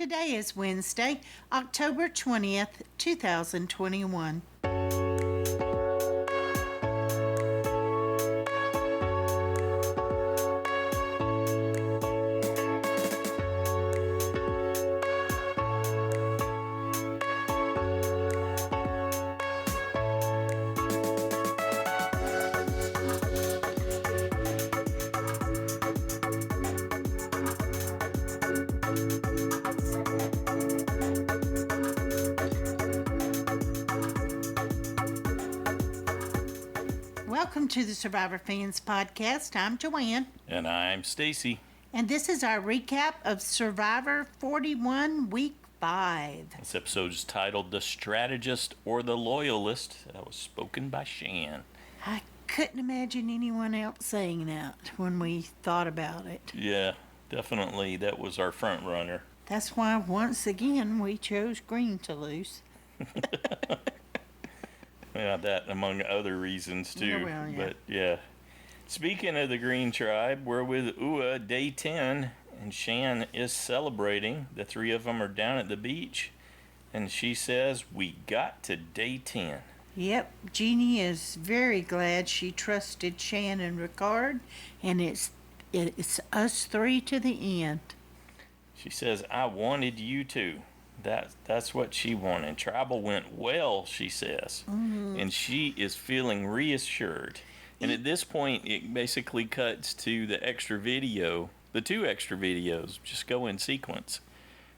Today is Wednesday, October 20th, 2021. Welcome to the Survivor Fans Podcast. I'm Joanne. And I'm Stacy. And this is our recap of Survivor 41 Week 5. This episode is titled The Strategist or the Loyalist. That was spoken by Shan. I couldn't imagine anyone else saying that when we thought about it. Yeah, definitely that was our front runner. That's why once again we chose green to lose. Yeah, that among other reasons too. Yeah, well, yeah. But yeah. Speaking of the Green Tribe, we're with Ua, day 10, and Shan is celebrating. The three of them are down at the beach, and she says, "We got to day 10. Yep, Jeannie is very glad she trusted Shan and Ricard, and it's us three to the end. She says, "I wanted you to." That's what she wanted. Tribal went well, she says. Mm-hmm. And she is feeling reassured. And at this point, it basically cuts to the extra video. The two extra videos just go in sequence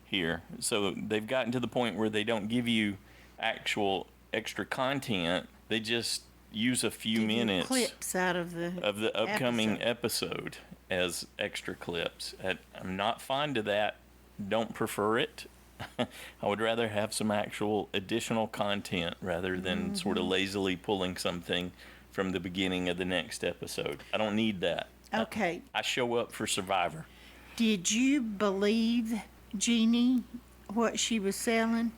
here. So they've gotten to the point where they don't give you actual extra content. They just use a few minutes clips out of the upcoming episode as extra clips. I'm not fond of that. Don't prefer it. I would rather have some actual additional content rather than sort of lazily pulling something from the beginning of the next episode. I don't need that. Okay. I show up for Survivor. Did you believe Jeannie, what she was selling?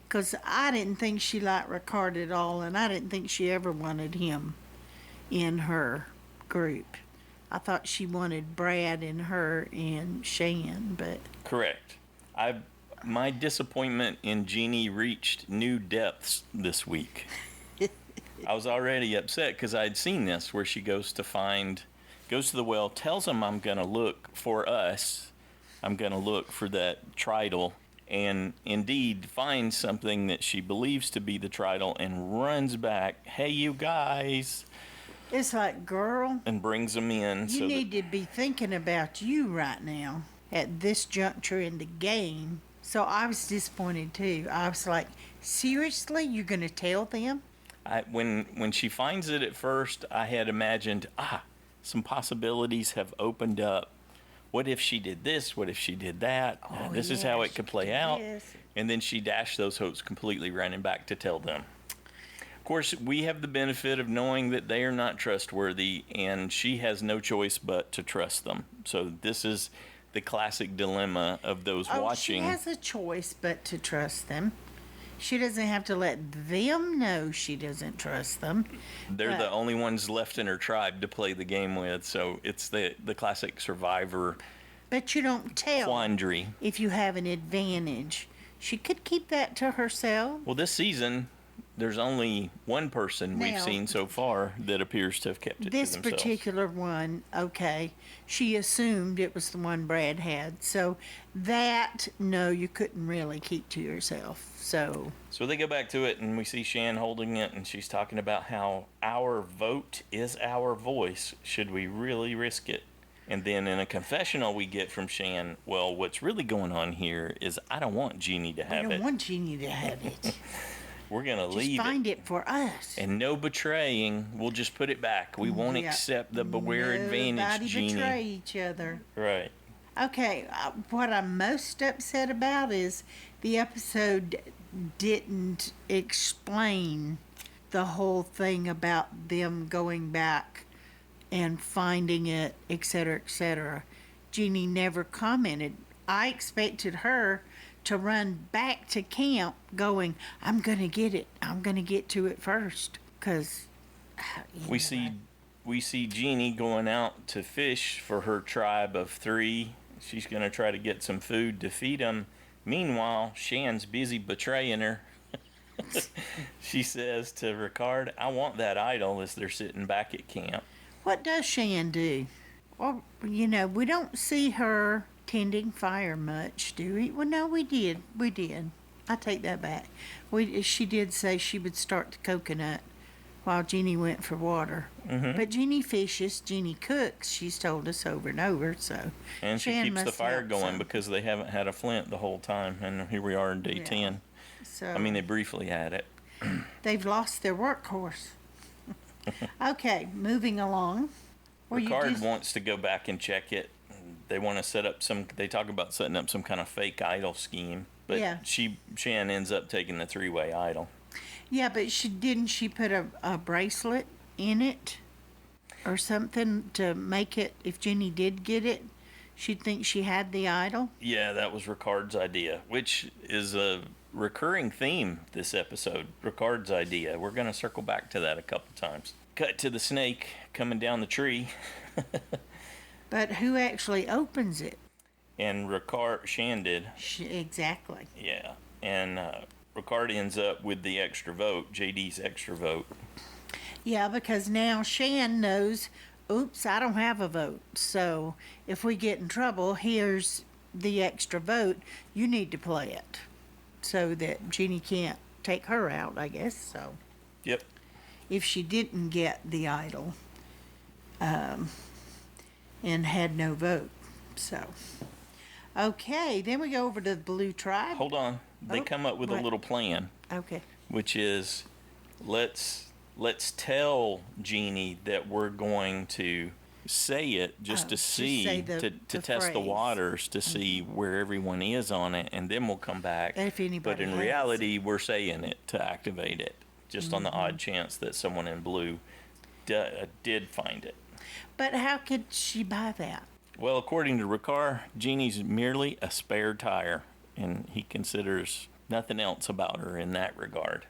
Because I didn't think she liked Ricard at all, and I didn't think she ever wanted him in her group. I thought she wanted Brad and her and Shan, but... Correct. My disappointment in Jeannie reached new depths this week. I was already upset because I'd seen this where she goes to the well, tells him I'm going to look for us. I'm going to look for that tridle, and indeed finds something that she believes to be the tridle and runs back. Hey, you guys. It's like, girl. And brings them in. You need to be thinking about you right now at this juncture in the game. So I was disappointed too. I was like, seriously, you're going to tell them? When she finds it at first, I had imagined, some possibilities have opened up. What if she did this? What if she did that? This is how it could play out. This. And then she dashed those hopes completely, running back to tell them. Of course, we have the benefit of knowing that they are not trustworthy, and she has no choice but to trust them. So this is the classic dilemma of those watching. She has a choice but to trust them. She doesn't have to let them know she doesn't trust them. They're the only ones left in her tribe to play the game with, so it's the classic Survivor but you don't tell quandary. If you have an advantage. She could keep that to herself. Well, this season, there's only one person we've seen so far that appears to have kept it to themselves. This particular one, okay, she assumed it was the one Brad had. So that, no, you couldn't really keep to yourself. So they go back to it, and we see Shan holding it, and she's talking about how our vote is our voice. Should we really risk it? And then in a confessional we get from Shan, well, what's really going on here is I don't want Jeannie to have it. I don't want Jeannie to have it. We're going to leave it. Just find it for us. And no betraying. We'll just put it back. We won't accept the beware advantage, Jeannie. Nobody betray each other. Right. Okay, what I'm most upset about is the episode didn't explain the whole thing about them going back and finding it, etc., etc. Jeannie never commented. I expected her to run back to camp going, I'm going to get it. I'm going to get to it first. Because we see Jeannie going out to fish for her tribe of 3. She's going to try to get some food to feed them. Meanwhile, Shan's busy betraying her. She says to Ricard, I want that idol, as they're sitting back at camp. What does Shan do? Well, we don't see her tending fire much, do we? Well, no, we did. We did. I take that back. She did say she would start the coconut while Jeannie went for water. Mm-hmm. But Jeannie fishes, Jeannie cooks, she's told us over and over, so. And she Shan keeps the must fire help going some. because they haven't had a flint the whole time, and here we are in day Yeah. 10. So I mean, they briefly had it. they've lost their workhorse. Okay, moving along. Well, Ricard wants to go back and check it. They want to set up they talk about setting up some kind of fake idol scheme. But Yeah. Shan ends up taking the three-way idol. Yeah, but didn't she put a bracelet in it or something to make it, if Jenny did get it, she'd think she had the idol? Yeah, that was Ricard's idea, which is a recurring theme this episode. Ricard's idea. We're going to circle back to that a couple times. Cut to the snake coming down the tree. But who actually opens it? And Shan did. Exactly. Yeah. And Ricard ends up with the extra vote, JD's extra vote. Yeah, because now Shan knows, oops, I don't have a vote. So if we get in trouble, here's the extra vote. You need to play it so that Jeannie can't take her out, I guess. So Yep. if she didn't get the idol and had no vote. So, okay, then we go over to the Blue Tribe. Hold on. They Oh, come up with a what? little plan, Okay. which is let's tell Jeannie that we're going to say it just to Just see, say to the test the phrase. waters, to see where everyone is on it, and then we'll come back. If anybody But in has. reality, we're saying it to activate it, just on the odd chance that someone in blue did find it. But how could she buy that? Well, according to Ricard, Jeannie's merely a spare tire, and he considers nothing else about her in that regard.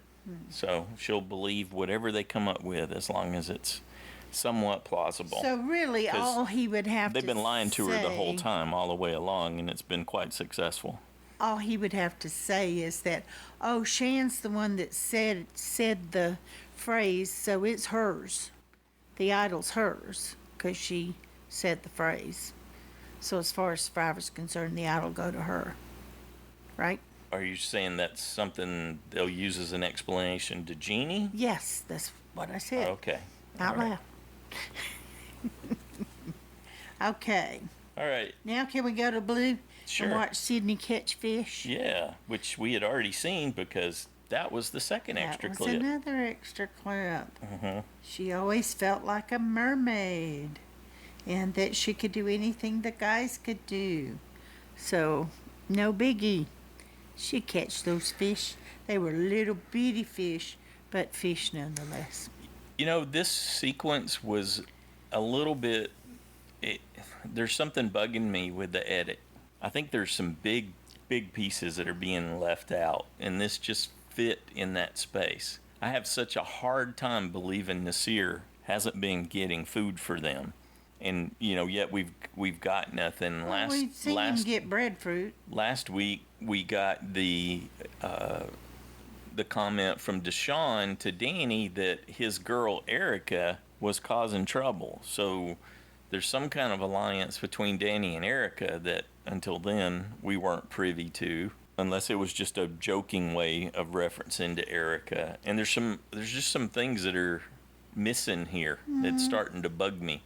So she'll believe whatever they come up with as long as it's somewhat plausible. So really, 'Cause all he would have to They've been lying to her the whole say- time, all the way along, and it's been quite successful. All he would have to say is that, oh, Shan's the one that said the phrase, so it's hers. The idol's hers because she said the phrase. So as far as Survivor's concerned, the idol go to her, right? Are you saying that's something they'll use as an explanation to Jeannie? Yes, that's what I said. Okay. Out All right. loud. Okay. All right. Now can we go to Blue Sure. and watch Sydney catch fish? Yeah, which we had already seen because that was the second extra That was clip. another extra clip. Mm-hmm. She always felt like a mermaid and that she could do anything the guys could do. So, no biggie. She'd catch those fish. They were little bitty fish, but fish nonetheless. You know, this sequence was a little bit. There's something bugging me with the edit. I think there's some big pieces that are being left out, and this just fit in that space. I have such a hard time believing Naseer hasn't been getting food for them, and yet we've got nothing. Well, we've seen him get breadfruit. Last week we got the comment from Deshawn to Danny that his girl Erika was causing trouble. So there's some kind of alliance between Danny and Erika that until then we weren't privy to, unless it was just a joking way of referencing to Erika. And there's just some things that are missing here that's starting to bug me.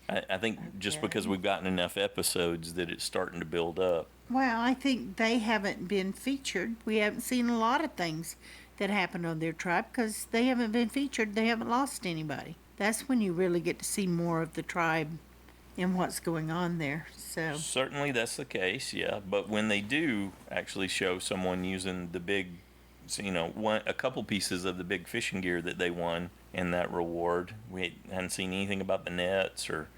I think just because we've gotten enough episodes that it's starting to build up. Well, I think they haven't been featured. We haven't seen a lot of things that happened on their tribe because they haven't been featured. They haven't lost anybody. That's when you really get to see more of the tribe and what's going on there. So Certainly that's the case, yeah. But when they do actually show someone using the big, a couple pieces of the big fishing gear that they won in that reward, we hadn't seen anything about the nets or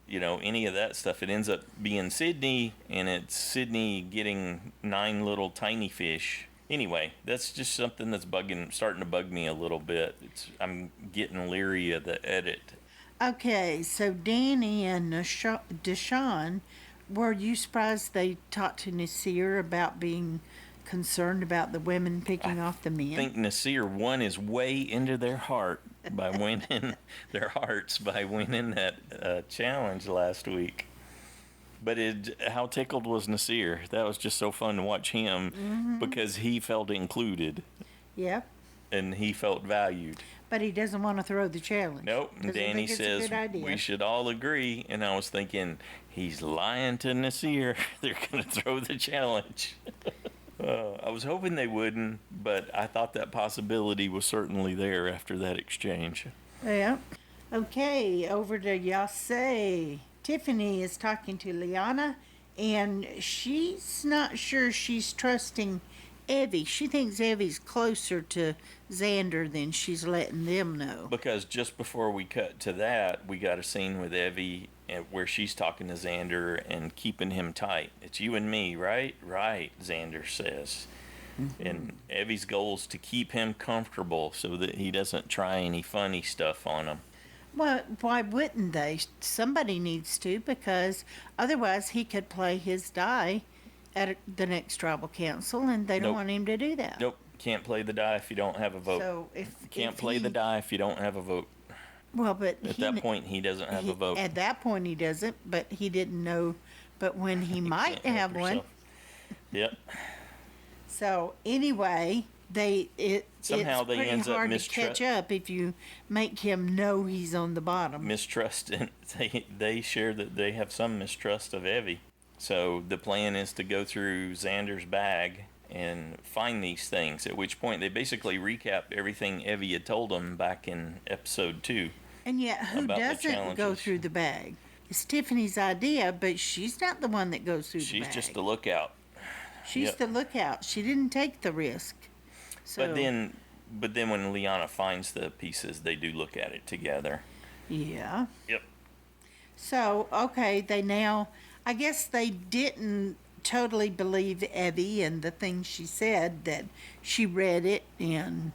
any of that stuff. It ends up being Sydney, and it's Sydney getting 9 little tiny fish. Anyway, that's just something that's starting to bug me a little bit. I'm getting leery of the edit. okay, so Danny and Deshawn Were you surprised they talked to Naseer about being concerned about the women picking off the men? I think Naseer won his way into their heart by winning their hearts by winning that challenge last week. But how tickled was Naseer? That was just so fun to watch him because he felt included. Yep. And he felt valued. But he doesn't want to throw the challenge. Nope. Danny says we should all agree. And I was thinking, he's lying to Naseer. They're going to throw the challenge. I was hoping they wouldn't, but I thought that possibility was certainly there after that exchange. Yeah. Okay, over to Yase. Tiffany is talking to Liana, and she's not sure she's trusting Evvie. She thinks Evvie's closer to Xander than she's letting them know. Because just before we cut to that, we got a scene with Evvie where she's talking to Xander and keeping him tight. It's you and me, right? Right, Xander says. And Evvie's goal is to keep him comfortable so that he doesn't try any funny stuff on him. Well, why wouldn't they? Somebody needs to, because otherwise he could play his die at the next tribal council, and they don't want him to do that. Nope, can't play the die if you don't have a vote. So can't play the die if you don't have a vote. Well, but at that point he doesn't have a vote. At that point he doesn't, but he didn't know. But when he might have one. Yep. So anyway, somehow it's they pretty ends up hard to catch up if you make him know he's on the bottom. Mistrust, and they share that they have some mistrust of Evvie. So the plan is to go through Xander's bag and find these things, at which point they basically recap everything Evvie had told them back in episode 2. And yet, who doesn't go through the bag? It's Tiffany's idea, but she's not the one that goes through the bag. She's just the lookout. She's the lookout. She didn't take the risk. So, but then when Liana finds the pieces, they do look at it together. Yeah. Yep. So, okay, I guess they didn't totally believe Evvie and the things she said, that she read it and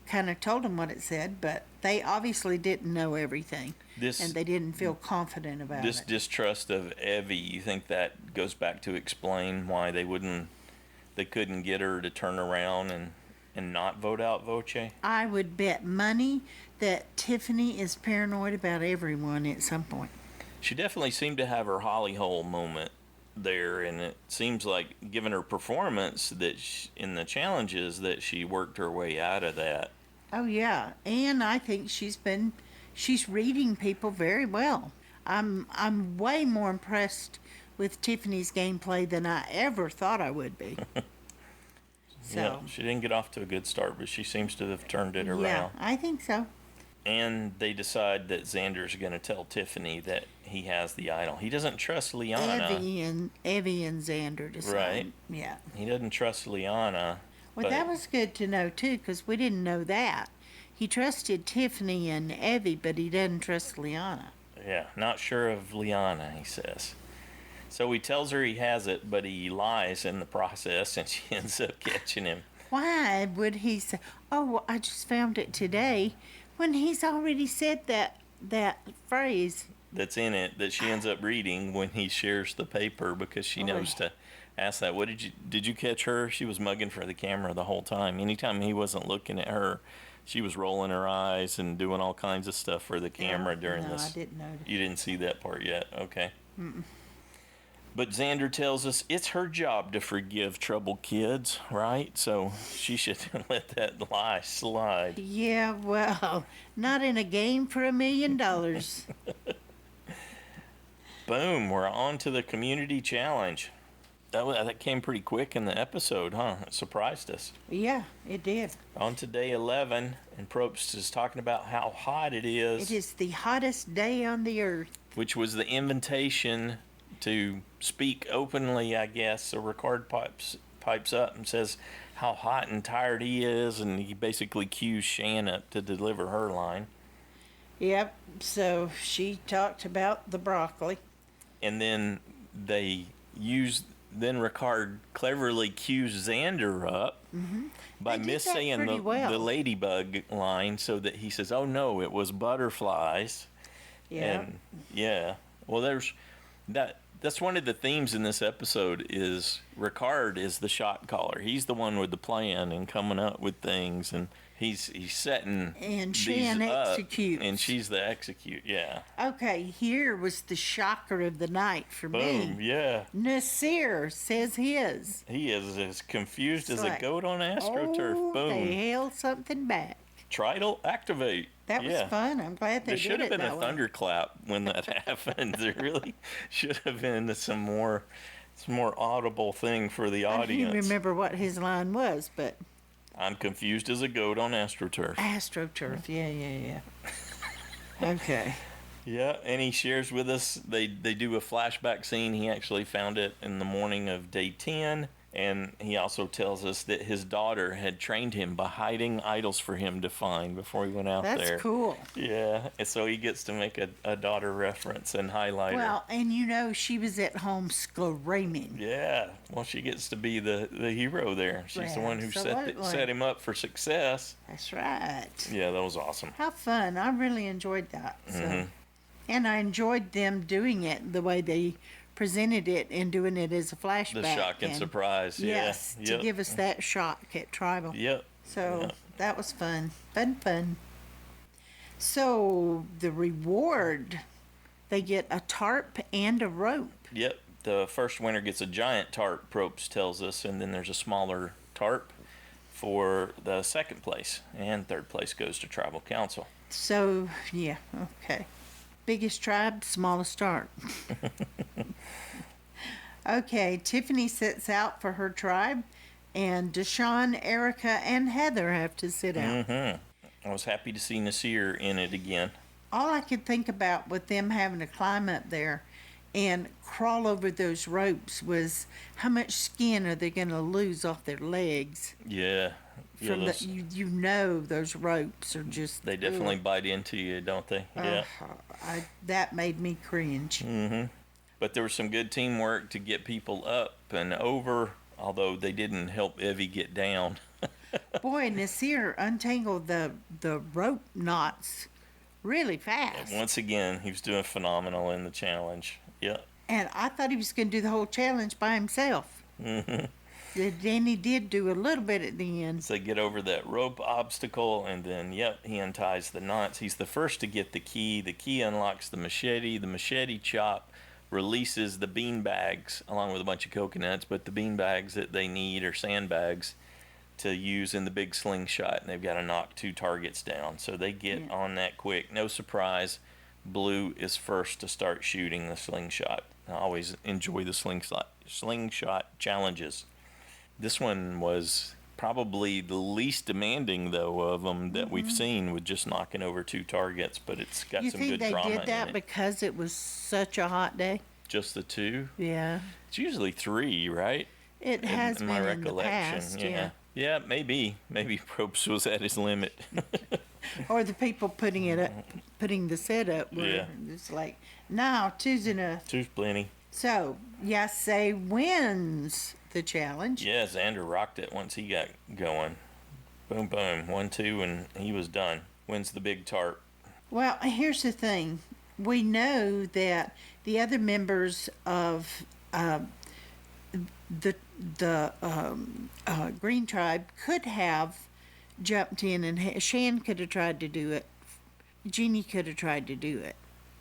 kind of told them what it said, but they obviously didn't know everything, and they didn't feel confident about this it. This distrust of Evvie, you think that goes back to explain why they couldn't get her to turn around and not vote out Voce? I would bet money that Tiffany is paranoid about everyone at some point. She definitely seemed to have her Holly Hole moment there, and it seems like, given her performance in the challenges, that she worked her way out of that. Oh yeah, and I think she's reading people very well. I'm way more impressed with Tiffany's gameplay than I ever thought I would be. So yeah, she didn't get off to a good start, but she seems to have turned it around. Yeah, I think so. And they decide that Xander's going to tell Tiffany that he has the idol. He doesn't trust Liana. Evvie and Xander decide. Right. Yeah. He doesn't trust Liana. Well, that was good to know, too, because we didn't know that. He trusted Tiffany and Evvie, but he doesn't trust Liana. Yeah, not sure of Liana, he says. So he tells her he has it, but he lies in the process, and she ends up catching him. Why would he say, "Oh, I just found it today," when he's already said that phrase? That's in it, that she ends up reading when he shares the paper, because she knows to ask that. Did you catch her? She was mugging for the camera the whole time. Anytime he wasn't looking at her, she was rolling her eyes and doing all kinds of stuff for the camera during this. No, I didn't notice. You didn't see that part yet? Okay. Mm-mm. But Xander tells us it's her job to forgive troubled kids, right? So she should let that lie slide. Yeah, well, not in a game for $1 million. Boom, we're on to the community challenge. That came pretty quick in the episode, huh? It surprised us. Yeah, it did. On to day 11, and Probst is talking about how hot it is. It is the hottest day on the earth. Which was the invitation to speak openly, I guess. So Ricard pipes up and says how hot and tired he is, and he basically cues Shan up to deliver her line. Yep, so she talked about the broccoli. And then Ricard cleverly cues Xander up by missaying the ladybug line, so that he says, "Oh no, it was butterflies." Yeah. And yeah, well, there's that That's one of the themes in this episode is Ricard is the shot caller. He's the one with the plan and coming up with things, and he's setting And these Shan up, executes. and she's the execute. Yeah. Okay, here was the shocker of the night for Boom. me. Yeah. Naseer says his. He is as confused It's as like, a goat on AstroTurf. Oh, Boom. they held something back. Tridal activate. That was fun. I'm glad they There did should have it been a that way. thunderclap when that happened. There really should have been some more audible thing for the I audience. can't remember what his line was, but I'm confused as a goat on AstroTurf. AstroTurf. Yeah. Okay. Yeah, and he shares with us, they do a flashback scene. He actually found it in the morning of day 10. And he also tells us that his daughter had trained him by hiding idols for him to find before he went out there. That's cool. Yeah, and so he gets to make a daughter reference and highlight her. Well, and she was at home screaming. Yeah, well, she gets to be the hero there. She's the one who Absolutely. set him up for success. That's right. Yeah, that was awesome. How fun. I really enjoyed that. So. Mm-hmm. And I enjoyed them doing it the way they presented it and doing it as a flashback. The shock and surprise. Yes, Yeah. to give us that shock at Tribal. Yep. So Yep. that was fun. Fun. So the reward, they get a tarp and a rope. Yep. The first winner gets a giant tarp, Probst tells us, and then there's a smaller tarp for the second place, and third place goes to Tribal Council. So, yeah, okay. Biggest tribe, smallest tarp. Okay, Tiffany sets out for her tribe, and Deshawn, Erika, and Heather have to sit out. I was happy to see Naseer in it again. All I could think about with them having to climb up there and crawl over those ropes was how much skin are they going to lose off their legs? Yeah. From those- those ropes are just. they definitely bite into you, don't they? Yeah. That made me cringe. But there was some good teamwork to get people up and over, although they didn't help Evvie get down. Boy, Naseer untangled the rope knots really fast. Once again, he was doing phenomenal in the challenge. Yeah. And I thought he was going to do the whole challenge by himself. Then he did do a little bit at the end. So they get over that rope obstacle, and then, he unties the knots. He's the first to get the key. The key unlocks the machete. The machete chop releases the bean bags, along with a bunch of coconuts, but the bean bags that they need are sandbags to use in the big slingshot, and they've got to knock 2 targets down. So they get on that quick. No surprise, Blue is first to start shooting the slingshot. I always enjoy the slingshot challenges. This one was probably the least demanding, though, of them that we've seen, with just knocking over 2 targets, but it's got You some think good they drama did that in it. because it was such a hot day? Just the 2? Yeah. It's usually 3, right? It has in been my in the recollection. past, Yeah, maybe Probst was at his limit. Or the people putting the set up were it's like, no, 2's enough. 2's plenty. So, Yase wins the challenge. Yeah, Xander rocked it once he got going. Boom, boom, 1, 2, and he was done. Wins the big tarp. Well, here's the thing. We know that the other members of the Green Tribe could have jumped in, and Shan could have tried to do it. Jeannie could have tried to do it.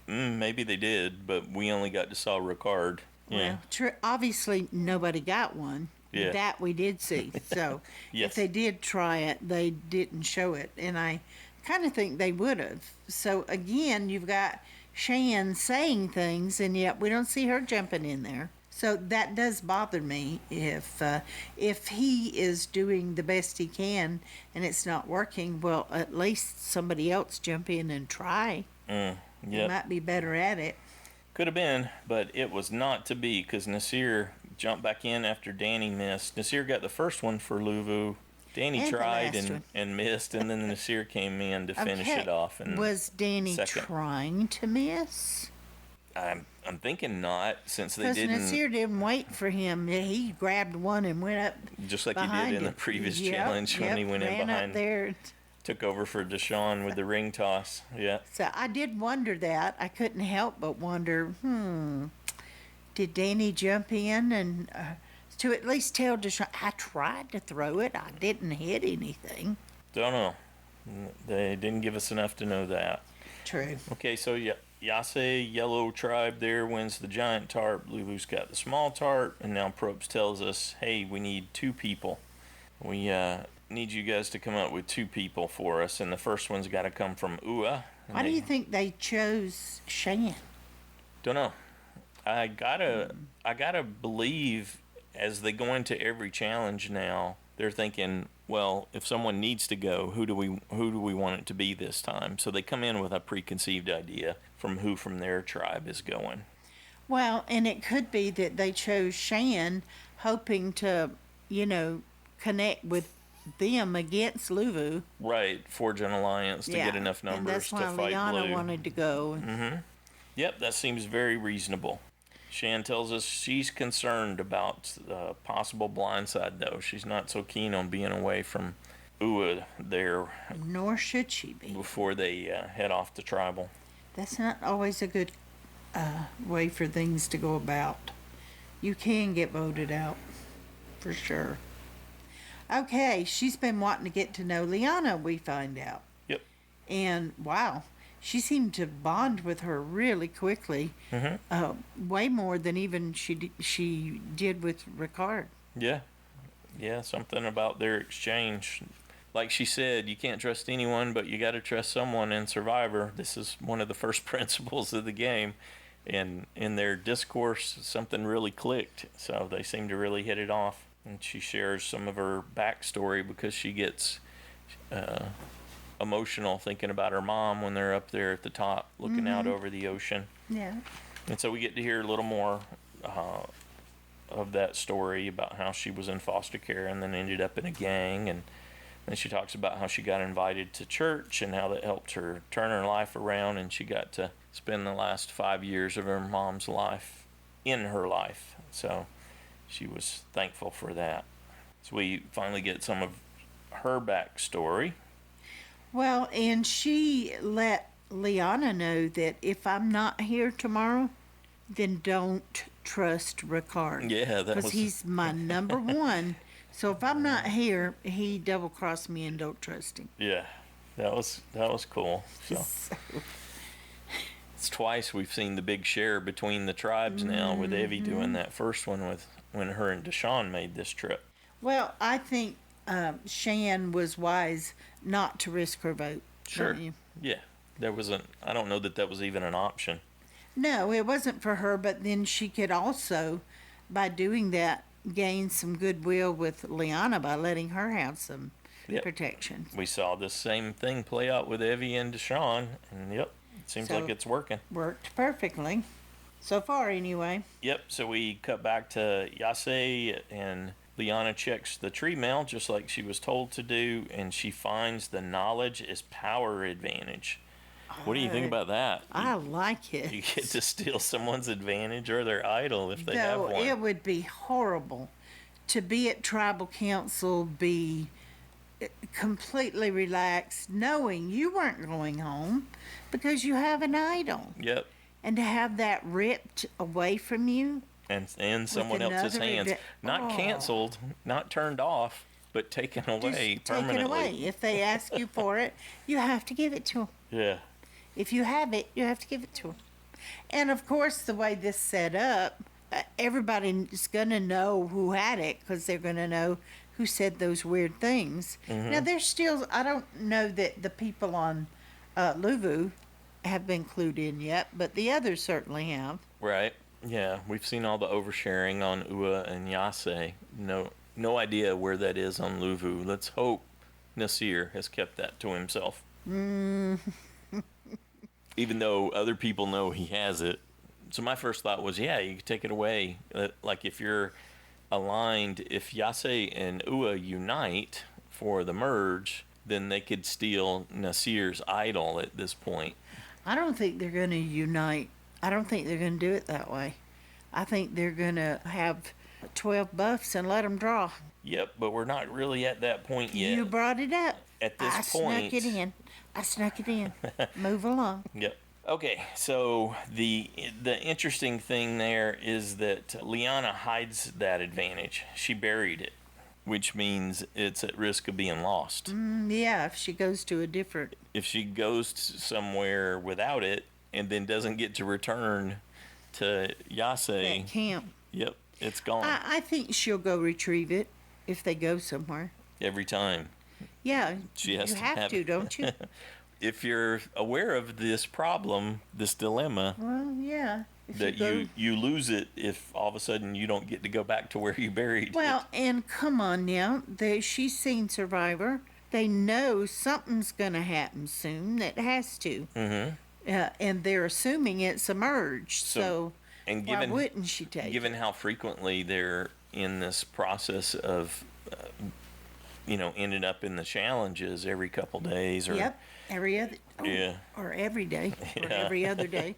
Maybe they did, but we only got to saw Ricard. Yeah. Well, obviously nobody got one. Yeah. That we did see. So Yes. if they did try it, they didn't show it, and I kind of think they would have. So again, you've got Shan saying things, and yet we don't see her jumping in there. So that does bother me if he is doing the best he can and it's not working. Well, at least somebody else jump in and try. Yep. You might be better at it. Could have been, but it was not to be, because Naseer jumped back in after Danny missed. Naseer got the first one for Luvu. Danny And the tried last one. and missed, and then Naseer came in to finish Okay. it off. And Was Danny second. trying to miss? I'm thinking not, since they Because didn't, Naseer didn't wait for him. He grabbed one and went up just like he behind did in the him. previous Yep, challenge when he went in ran up behind, there. took over for Deshawn with the ring toss. Yeah. So I did wonder that. I couldn't help but wonder, Did Danny jump in and to at least tell Deshawn, I tried to throw it, I didn't hit anything? Don't know. They didn't give us enough to know that. True. Okay, so Yase, yellow tribe there, wins the giant tarp. Luvu's got the small tarp, and now Probst tells us, hey, we need 2 people. We need you guys to come up with 2 people for us, and the first one's got to come from Ua. Why do you think they chose Shan? Don't know. I gotta believe as they go into every challenge now, they're thinking, well, if someone needs to go, who do we want it to be this time? So they come in with a preconceived idea from who from their tribe is going. Well, and it could be that they chose Shan hoping to, connect with them against Luvu. Right, forge an alliance to get enough and numbers that's to why fight Liana Blue. wanted to go. Mm-hmm. Yep, that seems very reasonable. Shan tells us she's concerned about possible blindside, though. She's not so keen on being away from Ua there. Nor should she be. Before they head off to tribal. That's not always a good way for things to go about. You can get voted out, for sure. Okay, she's been wanting to get to know Liana, we find out. Yep. And wow, she seemed to bond with her really quickly, way more than even she did with Ricard. Yeah, something about their exchange. Like she said, you can't trust anyone, but you got to trust someone in Survivor. This is one of the first principles of the game. And in their discourse, something really clicked. So they seem to really hit it off. And she shares some of her backstory because she gets emotional thinking about her mom when they're up there at the top looking out over the ocean. Yeah. And so we get to hear a little more of that story about how she was in foster care and then ended up in a gang. And then she talks about how she got invited to church and how that helped her turn her life around, and she got to spend the last 5 years of her mom's life in her life. So she was thankful for that. So we finally get some of her backstory. Well, and she let Liana know that if I'm not here tomorrow, then don't trust Ricard. Yeah, that was... Because he's my number one. So if I'm not here, he double-crossed me and don't trust him. Yeah, that was cool. So it's twice we've seen the big share between the tribes now, with Evvie doing that first one with when her and Deshawn made this trip. Well, I think Shan was wise not to risk her vote. Sure. Yeah, there wasn't. I don't know that was even an option. No, it wasn't for her, but then she could also, by doing that, gain some goodwill with Liana by letting her have some protection. We saw this same thing play out with Evvie and Deshawn, and it seems like it's working. Worked perfectly. So far, anyway. Yep, so we cut back to Yase, and Liana checks the tree mail just like she was told to do, and she finds the knowledge is power advantage. What do you think about that? I like it. You get to steal someone's advantage or their idol if they have one. It would be horrible to be at tribal council, be completely relaxed, knowing you weren't going home because you have an idol. Yep. And to have that ripped away from you. And in someone else's hands. Not canceled, not turned off, but taken away permanently. Taken away. If they ask you for it, you have to give it to them. Yeah. If you have it, you have to give it to them. And of course, the way this set up, everybody's going to know who had it because they're going to know who said those weird things. Now, there's still, I don't know that the people on Luvu have been clued in yet, but the others certainly have. Right. Yeah, we've seen all the oversharing on Ua and Yase. No idea where that is on Luvu. Let's hope Naseer has kept that to himself. Even though other people know he has it. So my first thought was, yeah, you could take it away. Like if you're aligned, if Yase and Ua unite for the merge, then they could steal Naseer's idol at this point. I don't think they're going to unite. I don't think they're going to do it that way. I think they're going to have 12 buffs and let them draw. Yep, but we're not really at that point yet. You brought it up. At this point. I snuck it in. Move along. Yep. Okay, so the interesting thing there is that Liana hides that advantage. She buried it, which means it's at risk of being lost. Yeah, if she goes to a different If she goes somewhere without it and then doesn't get to return to that Yase, camp. yep, it's gone I think she'll go retrieve it if they go somewhere. every time. Yeah, She has you to have have to, don't you? If you're aware of this problem, this dilemma, Well, yeah. If that go, you lose it if all of a sudden you don't get to go back to where you buried well, and come on now. She's seen Survivor. They know something's going to happen soon. That has to. it. Mm-hmm. And they're assuming it's submerged. So And why wouldn't she take given it? how frequently they're in this process of, ending up in the challenges every couple days, or Yep. Every other. Oh, Yeah. Or every day. Or Yeah. every other day.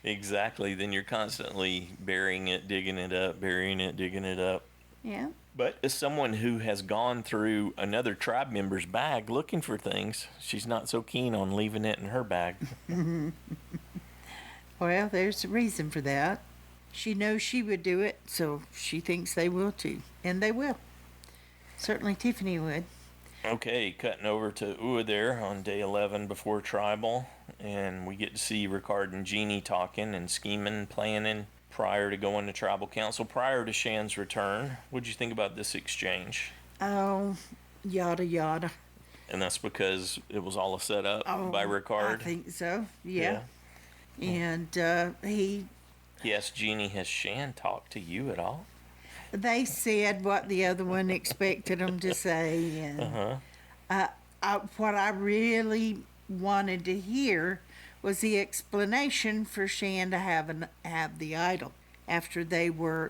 exactly, then you're constantly burying it, digging it up, burying it, digging it up. Yeah. But as someone who has gone through another tribe member's bag looking for things, she's not so keen on leaving it in her bag. Well, there's a reason for that. She knows she would do it, so she thinks they will too. And they will. Certainly Tiffany would. Okay, cutting over to Ua there on day 11 before tribal, and we get to see Ricard and Jeannie talking and scheming, planning prior to going to tribal council, prior to Shan's return. What'd you think about this exchange? Oh, yada yada. And that's because it was all a setup Oh, by Ricard. I think so. Yeah. And He asked Jeannie, has Shan talked to you at all? they said what the other one expected them to say, and what I really wanted to hear was the explanation for Shan to have the idol after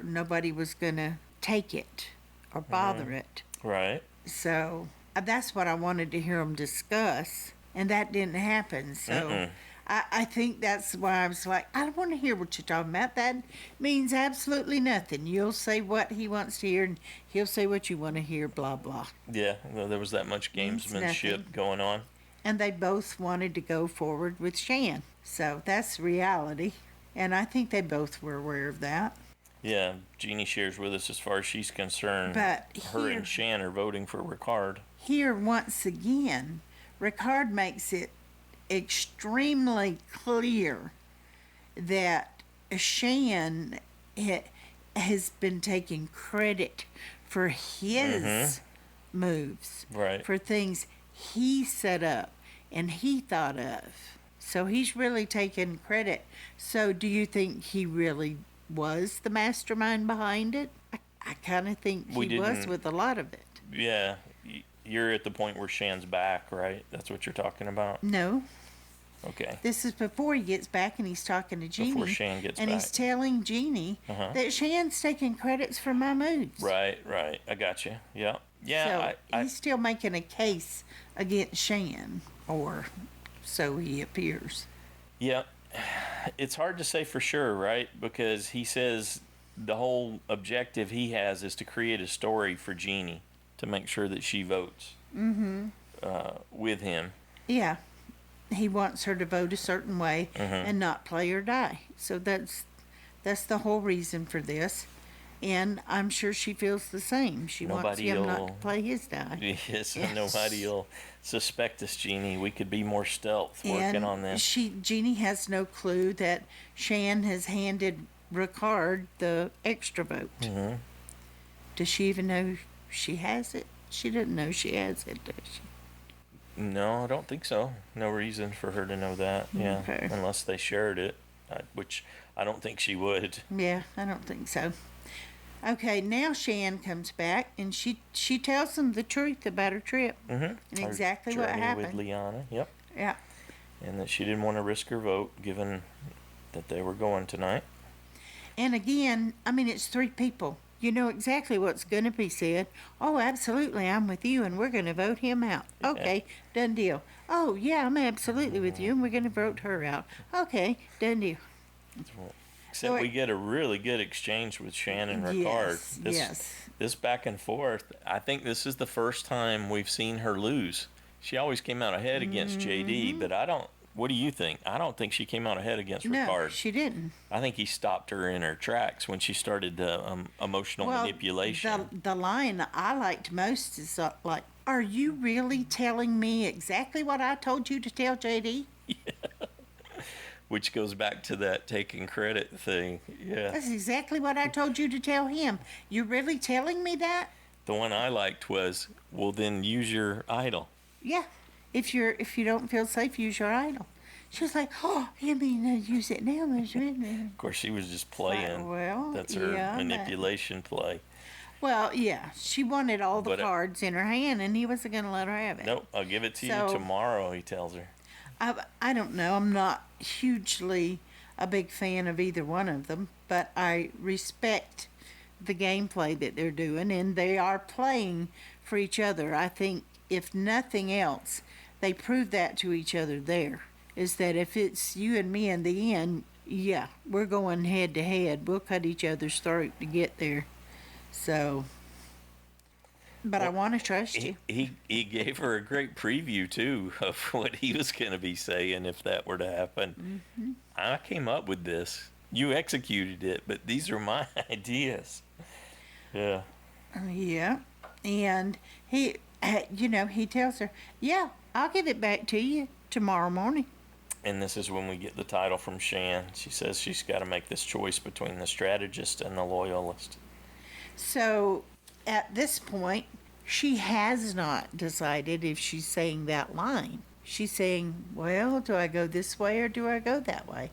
nobody was gonna take it or bother it. Right. So that's what I wanted to hear them discuss, and that didn't happen. So I think that's why I was like, I don't want to hear what you're talking about. That means absolutely nothing. You'll say what he wants to hear, and he'll say what you want to hear, blah, blah. Yeah, well, there was that much Means gamesmanship nothing. going on. And they both wanted to go forward with Shan. So that's reality. And I think they both were aware of that. Yeah, Jeannie shares with us as far as she's concerned. But her here- and Shan are voting for Ricard. Here, once again, Ricard makes it extremely clear that Shan has been taking credit for his moves, Right. for things he set up and he thought of. So he's really taking credit. So do you think he really was the mastermind behind it? I kind of think We he was didn't- with a lot of it. Yeah, you're at the point where Shan's back, right? That's what you're talking about? No, Okay. this is before he gets back and he's talking to Jeannie. Before Shan gets and back. he's telling Jeannie that Shan's taking credits for my moves. Right. I got you. Yeah. Yeah, So I he's still making a case against Shan, or so he appears. yeah. It's hard to say for sure, right? Because he says the whole objective he has is to create a story for Jeannie to make sure that she votes with him. Yeah, he wants her to vote a certain way Mm-hmm. and not play or die. So that's the whole reason for this. And I'm sure she feels the same. She wants Nobody him not will- to play his die. Yes, Yes. nobody will suspect us, Jeannie. We could be more stealth working And on this. Jeannie has no clue that Shan has handed Ricard the extra vote. Mm-hmm. Does she even know she has it? She doesn't know she has it, does she? No, I don't think so. No reason for her to know that. Yeah, Okay. unless they shared it, which I don't think she would. Yeah, I don't think so. Okay, now Shan comes back and she tells them the truth about her trip Mm-hmm. and exactly what with happened. Liana. Yep, Yeah. and that she didn't want to risk her vote, given that they were going tonight. And again, I mean, it's three people. You know exactly what's going to be said. Oh, absolutely, I'm with you, and we're going to vote him out. Okay, done deal. Oh, yeah, I'm absolutely with you, and we're going to vote her out. Okay, done deal. Except So we get a really good exchange with Shan and Ricard. Yes. This back and forth. I think this is the first time we've seen her lose. She always came out ahead against JD, but I don't What do you think? I don't think she came out ahead against No, Ricard. she didn't. I think he stopped her in her tracks when she started the emotional manipulation. The line I liked most is like, "Are you really telling me exactly what I told you to tell JD?" Which goes back to that taking credit thing. Yeah. That's exactly what I told you to tell him. You're really telling me that? The one I liked was, well, then use your idol. Yeah. If you don't feel safe, use your idol. She was like, "Oh, you mean use it now?" Of course, she was just playing. Well, That's her yeah, manipulation play. Well, yeah, she wanted all the But, cards in her hand, and he wasn't going to let her have it. Nope, I'll give it to So- you tomorrow, he tells her. I don't know. I'm not hugely a big fan of either one of them, but I respect the gameplay that they're doing, and they are playing for each other. I think, if nothing else, they prove that to each other there. Is that if it's you and me in the end, yeah, we're going head to head. We'll cut each other's throat to get there. So, but I Well, want to trust you. He gave her a great preview, too, of what he was going to be saying if that were to happen. Mm-hmm. I came up with this. You executed it, but these are my ideas. Yeah. Yeah, and he, he tells her, "Yeah, I'll give it back to you tomorrow morning." And this is when we get the title from Shan. She says she's got to make this choice between the strategist and the loyalist. So, at this point, she has not decided if she's saying that line. She's saying, "Well, do I go this way or do I go that way?"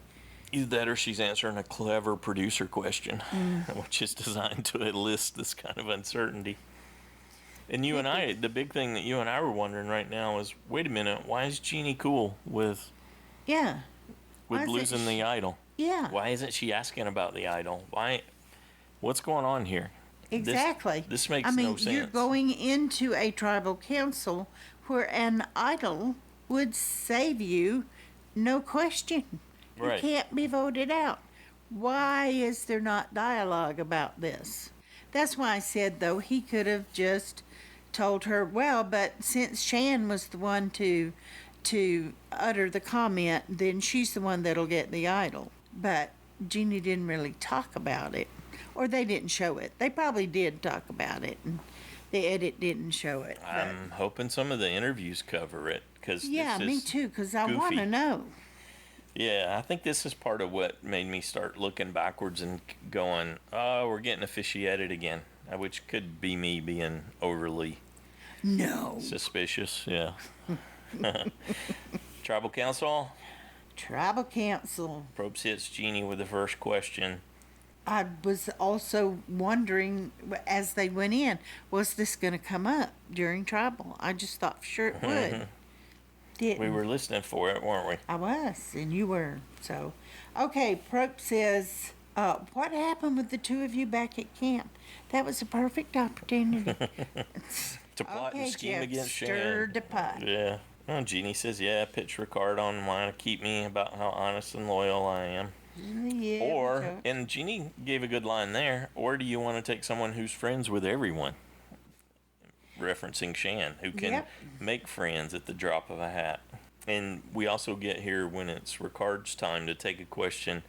Either that or she's answering a clever producer question, which is designed to enlist this kind of uncertainty. And you and I, the big thing that you and I were wondering right now is, wait a minute, why is Jeannie cool with Yeah. Why is it losing the idol? Yeah. Why isn't she asking about the idol? What's going on here? Exactly. This makes no sense. You're going into a tribal council where an idol would save you, no question. Right. You can't be voted out. Why is there not dialogue about this? That's why I said, though, he could have just told her, well, but since Shan was the one to utter the comment, then she's the one that'll get the idol. But Jeannie didn't really talk about it, or they didn't show it. They probably did talk about it, and the edit didn't show it. I'm hoping some of the interviews cover it, because Yeah, this me is too, because I want to goofy. know. Yeah, I think this is part of what made me start looking backwards and going, oh, we're getting officiated again, which could be me being overly No. suspicious. Yeah. Tribal Council. Tribal council. Probst hits Jeannie with the first question. I was also wondering as they went in, was this going to come up during tribal? I just thought for sure it would. Didn't. We were listening for it, weren't we? I was, and you were. So, okay, Probst says, what happened with the two of you back at camp? That was a perfect opportunity. To plot Okay, and scheme Jeff, against Shan. stirred the pot. Yeah. Well, Jeannie says, yeah, pitch Ricard on line to keep me about how honest and loyal I am. Yeah, Or, so- and Jeannie gave a good line there, or do you want to take someone who's friends with everyone? Referencing Shan, who can Yep. make friends at the drop of a hat. And we also get here when it's Ricard's time to take a question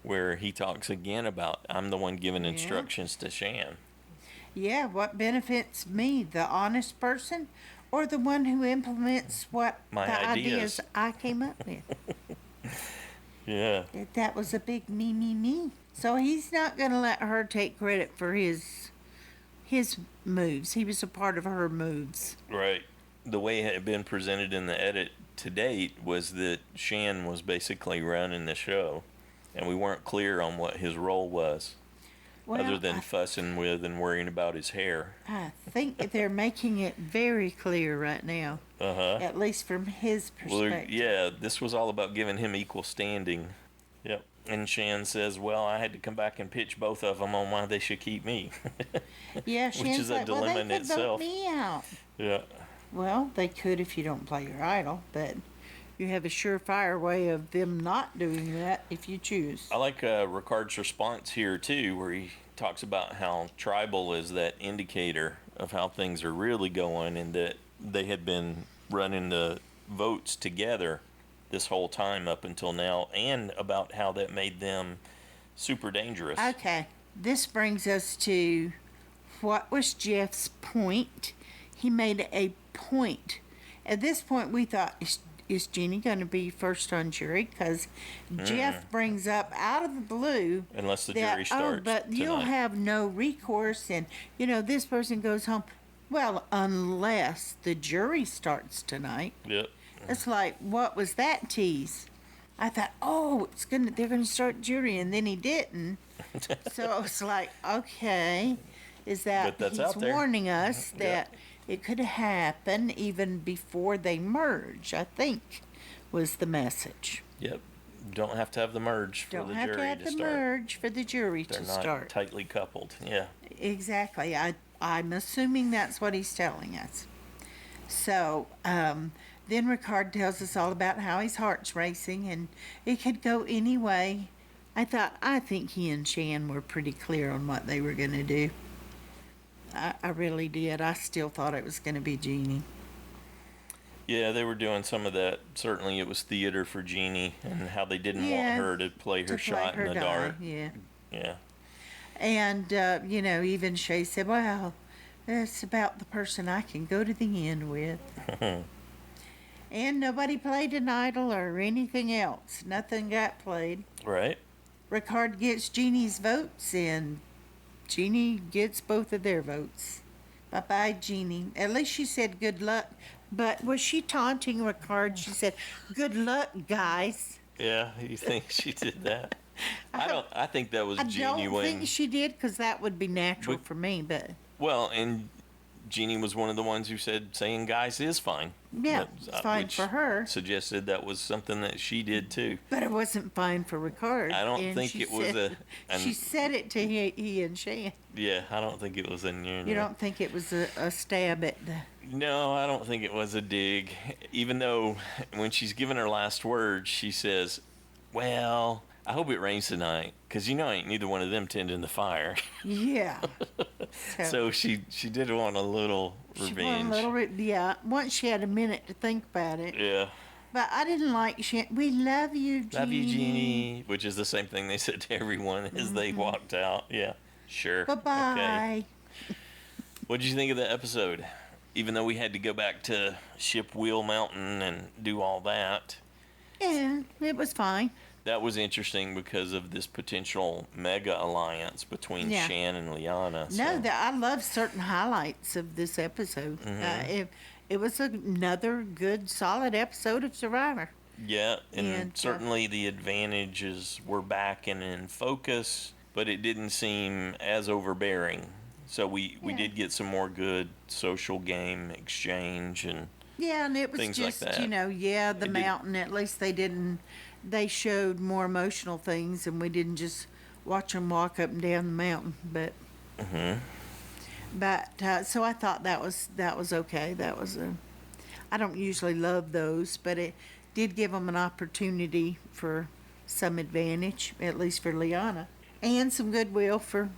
where he talks again about, I'm the one giving instructions to Shan. Yeah, what benefits me, the honest person or the one who implements what My the ideas. I came up with? Yeah. That was a big me. So he's not going to let her take credit for his moves. He was a part of her moves. Right. The way it had been presented in the edit to date was that Shan was basically running the show, and we weren't clear on what his role was, other than fussing with and worrying about his hair. I think they're making it very clear right now, at least from his Well, perspective. yeah, this was all about giving him equal standing. Yep. And Shan says, well, I had to come back and pitch both of them on why they should keep me. Yeah, Which Shan's is a like, well, dilemma they in could itself. vote me out. Yeah. Well, they could if you don't play your idol, but you have a surefire way of them not doing that if you choose. I like Ricard's response here, too, where he talks about how tribal is that indicator of how things are really going, and that they had been running the votes together this whole time up until now, and about how that made them super dangerous. Okay, this brings us to what was Jeff's point? He made a point. At this point, we thought, is Jeannie going to be first on jury? Because Jeff brings up out of the blue, Unless the that, jury starts but you'll tonight. have no recourse, and this person goes home. Well, unless the jury starts tonight. Yep. It's like, what was that tease? I thought, oh, they're gonna start jury, and then he didn't. So it's like, okay, is that But that's he's out there. warning us that it could happen even before they merge, I think, was the message. Yep. Don't have to have the merge for Don't the have jury to have the start. merge for the jury They're to not start. tightly coupled. Yeah. Exactly. I'm assuming that's what he's telling us. So, then Ricard tells us all about how his heart's racing and it could go any way. I think he and Shan were pretty clear on what they were going to do. I really did. I still thought it was going to be Jeannie. Yeah, they were doing some of that. Certainly it was theater for Jeannie and how they didn't want Yeah, her to play her shot in the die, dark. Yeah. Yeah. And, even Shay said, well, it's about the person I can go to the end with. And nobody played an idol or anything else. Nothing got played. Right. Ricard gets Jeannie's votes, and Jeannie gets both of their votes. Bye-bye, Jeannie. At least she said good luck. But was she taunting Ricard? She said, good luck, guys. Yeah, you think she did that? I think that was I genuine. don't think she did, because that would be natural for me, but... Well, and Jeannie was one of the ones who said saying guys is fine. Yeah, it's fine which for her. Suggested that was something that she did too. But it wasn't fine for Ricard. I don't and think she it was said- She said it to he and Shan. Yeah, I don't think it was a near. You don't think it was a stab at the... No, I don't think it was a dig. Even though when she's giving her last words, she says, well, I hope it rains tonight, because ain't neither one of them tending the fire. Yeah. So she did want a little She revenge. won a little, yeah. Once she had a minute to think about it. Yeah. But I didn't like Shan. We love you, Jeannie. Love you, Jeannie. Which is the same thing they said to everyone as they walked out. Yeah. Sure. Bye-bye. Okay. What did you think of the episode? Even though we had to go back to Ship Wheel Mountain and do all that. Yeah, it was fine. That was interesting because of this potential mega alliance between Yeah. Shan and Liana. No, I love certain highlights of this episode. It was another good, solid episode of Survivor. Yeah, and And, certainly the advantages were back and in focus, but it didn't seem as overbearing. So we did get some more good social game exchange and Yeah, and it was things just, like that. the did- mountain. At least they showed more emotional things, and we didn't just watch them walk up and down the mountain. But, so I thought that was okay. I don't usually love those, but it did give them an opportunity for some advantage, at least for Liana, and some goodwill for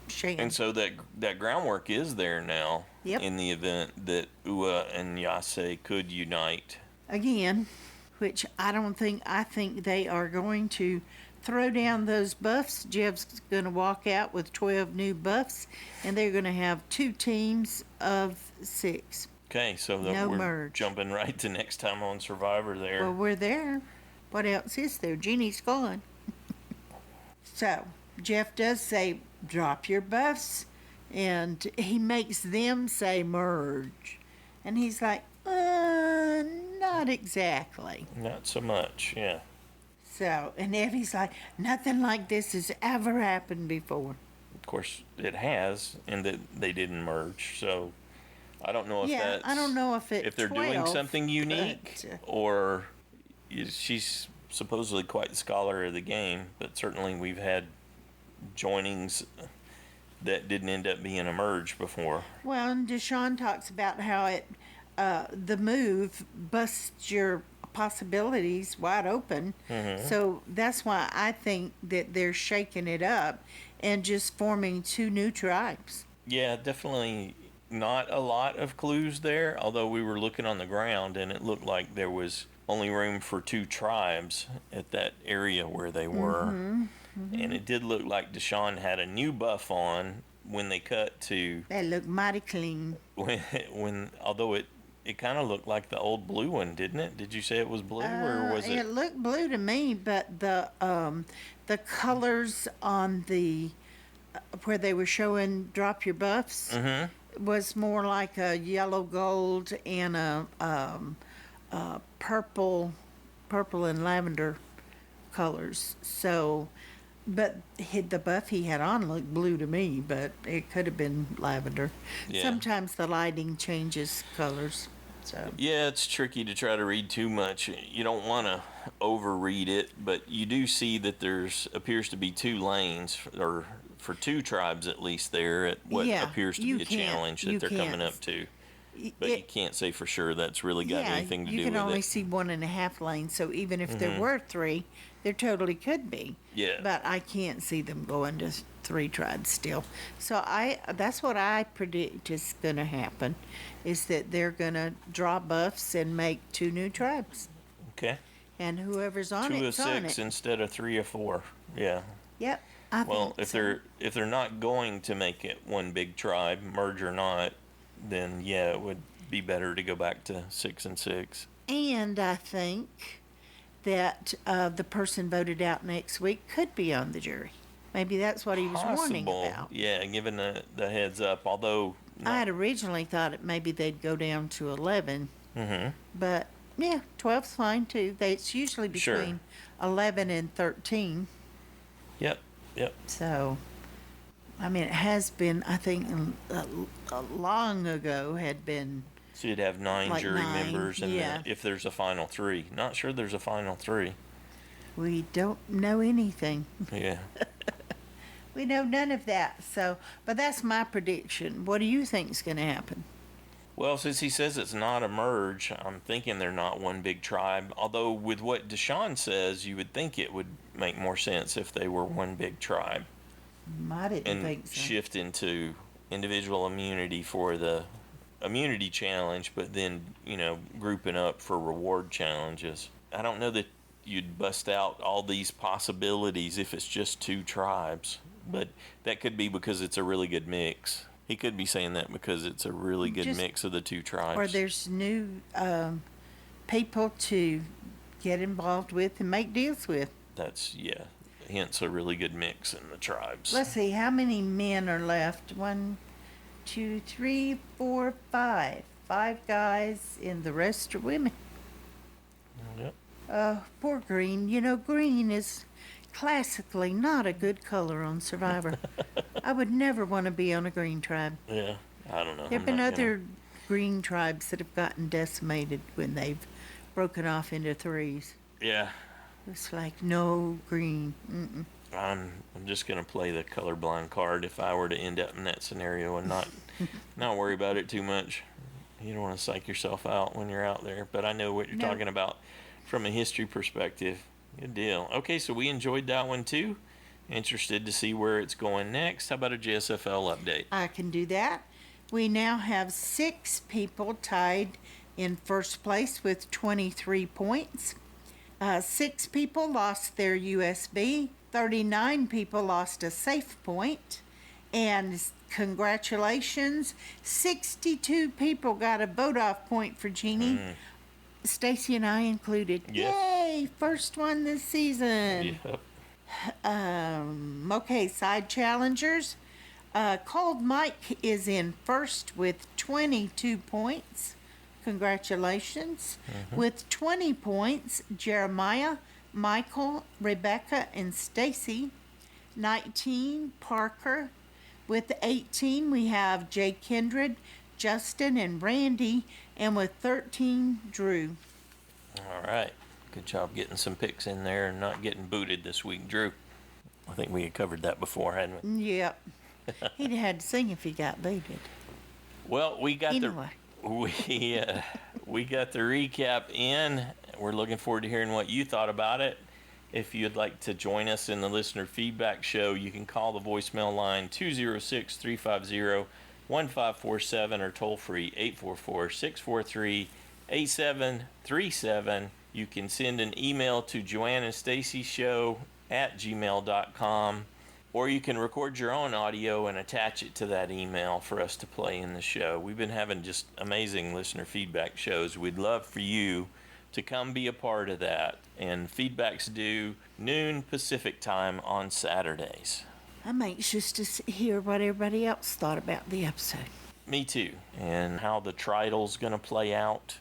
Shan. And so that groundwork is there now. Yep. In the event that Ua and Yase could unite. Again, which I think they are going to throw down those buffs. Jeff's going to walk out with 12 new buffs, and they're going to have 2 teams of 6. Okay, so No we're merge. jumping right to next time on Survivor there. Well, we're there. What else is there? Jeannie's gone. So, Jeff does say, drop your buffs, and he makes them say merge. And he's like, not exactly. Not so much, yeah. So, and Evvie's like, nothing like this has ever happened before. Of course, it has, and that they didn't merge. So, I don't know if that's. I don't know if it's if they're doing 12, something unique, but, or she's supposedly quite the scholar of the game. But certainly, we've had joinings that didn't end up being a merge before. Well, and Deshawn talks about how the move busts your possibilities wide open. So that's why I think that they're shaking it up and just forming 2 new tribes. Yeah, definitely not a lot of clues there, although we were looking on the ground and it looked like there was only room for 2 tribes at that area where they were. And it did look like Deshawn had a new buff on when they cut to That looked mighty clean. when although it kind of looked like the old blue one, didn't it? Did you say it was blue or was it? It looked blue to me, but the colors on the where they were showing drop your buffs was more like a yellow gold and a purple and lavender colors. So, but the buff he had on looked blue to me, but it could have been lavender. Yeah. Sometimes the lighting changes colors. So. Yeah, it's tricky to try to read too much. You don't want to overread it, but you do see that there's appears to be 2 lanes, or for 2 tribes at least there at what appears to be a challenge that they're coming up to. But you can't say for sure that's really got anything to do with it. You can only see 1.5 lanes, so even if there were 3, there totally could be. Yeah. But I can't see them going to 3 tribes still. So that's what I predict is going to happen, is that they're going to draw buffs and make 2 new tribes. Okay. And whoever's on 2 it's of on 6 it. instead of 3 of 4. Yeah. Yep. Well, think so. if they're not going to make it one big tribe, merge or not, then yeah, it would be better to go back to 6 and 6. And I think that the person voted out next week could be on the jury. Maybe that's what he was warning about. Yeah, given the heads up. Although I had originally thought maybe they'd go down to 11. But yeah, 12's fine too. It's usually between 11 and 13. Yep. So, I mean, it has been, I think, long ago had been. So you'd have 9 like jury 9, members, and then if there's a final 3. Not sure there's a final 3. We don't know anything. Yeah. We know none of that. So, but that's my prediction. What do you think is going to happen? Well, since he says it's not a merge, I'm thinking they're not one big tribe. Although with what Deshawn says, you would think it would make more sense if they were one big tribe. I didn't think so. Shift into individual immunity for the immunity challenge, but then, grouping up for reward challenges. I don't know that you'd bust out all these possibilities if it's just 2 tribes, but that could be because it's a really good mix. He could be saying that because it's a really good mix of the 2 tribes. Or there's new people to get involved with and make deals with. That's, hence a really good mix in the tribes. Let's see, how many men are left? 1, 2, 3, 4, 5. 5 guys, and the rest are women. Yep. Poor Green. Green is classically not a good color on Survivor. I would never want to be on a green tribe. Yeah, I don't know. There have been other green tribes that have gotten decimated when they've broken off into 3s. Yeah. It's like, no green. Mm-mm. I'm just going to play the colorblind card if I were to end up in that scenario and not worry about it too much. You don't want to psych yourself out when you're out there, but I know what you're talking about from a history perspective. Good deal. Okay, so we enjoyed that one too. Interested to see where it's going next. How about a JSFL update? I can do that. We now have 6 people tied in first place with 23 points. 6 people lost their USB. 39 people lost a safe point. And congratulations, 62 people got a vote-off point for Jeannie. Stacy and I included. Yes. Yay! First one this season. Yep. Okay, side challengers. Cold Mike is in first with 22 points. Congratulations. With 20 points, Jeremiah, Michael, Rebecca, and Stacy. 19, Parker. With 18, we have Jay Kindred, Justin, and Randy. And with 13, Drew. All right. Good job getting some picks in there and not getting booted this week, Drew. I think we had covered that before, hadn't we? Yep. He'd had to sing if he got booted. Well, we got Anyway. we got the recap in. We're looking forward to hearing what you thought about it. If you'd like to join us in the listener feedback show, you can call the voicemail line 206-350-1547 or toll free 844-643-8737. You can send an email to joannandstacyshow@gmail.com, or you can record your own audio and attach it to that email for us to play in the show. We've been having just amazing listener feedback shows. We'd love for you to come be a part of that. And feedback's due noon Pacific time on Saturdays. I'm anxious to hear what everybody else thought about the episode. Me too. And how the tridal's going to play out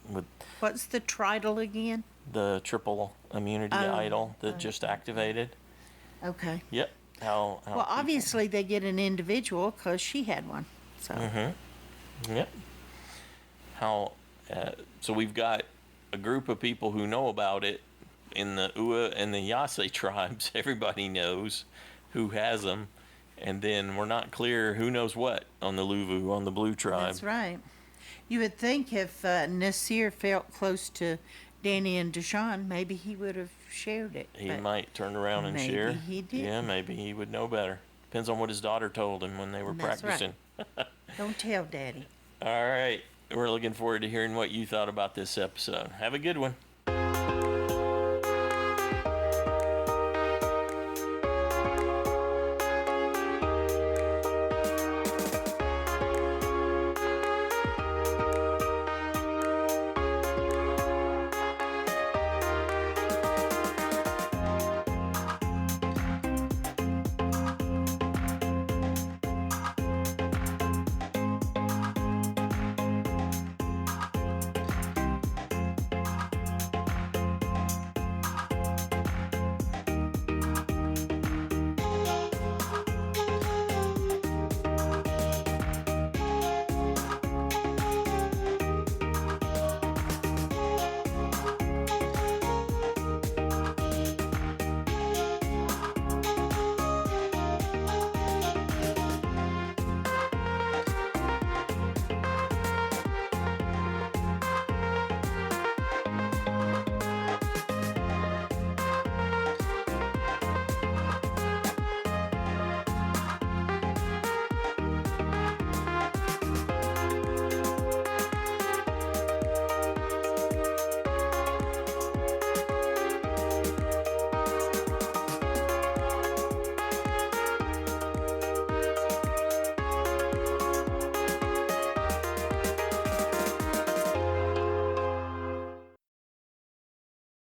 with What's the tridal again? the triple immunity idol that just activated. Okay. Yep. How Well, people- obviously they get an individual because she had one. So. Yep. How? So we've got a group of people who know about it in the Ua and the Yase tribes. Everybody knows who has them, and then we're not clear who knows what on the Luvu, on the Blue tribe. That's right. You would think if Naseer felt close to Danny and Deshawn, maybe he would have shared it. He but might turn around and maybe share. he didn't. Yeah, maybe he would know better. Depends on what his daughter told him when they were That's right. practicing. Don't tell Daddy. All right. We're looking forward to hearing what you thought about this episode. Have a good one.